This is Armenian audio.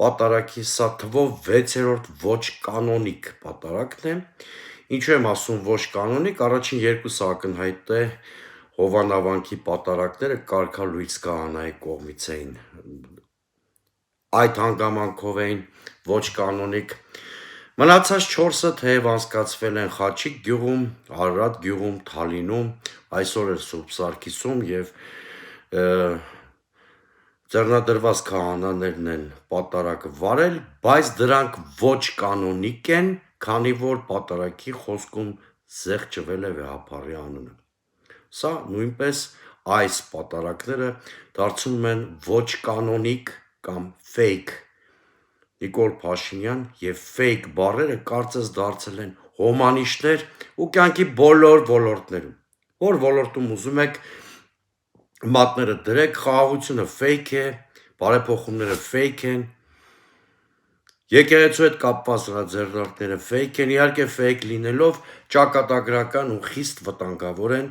պատարագի, սա թվով 6-րդ ոչ կանոնիկ պատարագն է, ինչու եմ ասում ոչ կանոնիկ, առաջին երկուսը ակնհայտ է Հովանավանքի պատարագները կարգալույծ քահանայի կողմից էին, այդ հանգամանքով էին ոչ կանոնիկ, մնացած 4-ը թեև անցկացվել են Խաչիկ գյուղում, Արարատ գյուղում, Թալինում, այսօր էլ Սուրբ Սարգիսում և ձեռնադրված քահանաներն են պատարագ վարել, բայց դրանք ոչ կանոնիկ են, քանի որ պատարագի խոսքում զեղչվել է Վեհափառի անունը, սա նույնպես այս պատարագները դարձնում են ոչ կանոնիկ կամ fake, Նիկոլ Փաշինյան և fake բառերը կարծես դարձել են հոմանիշներ ու կյանքի բոլոր ոլորտներում, որ ոլորտում ուզում եք մատները դրեք, խաղաղությունը fake է, բարեփոխումները fake են, եկեղեցու հետ կապված նրա ձեռնարկները fake են, իհարկե fake լինելով ճակատագրական ու խիստ վտանգավոր են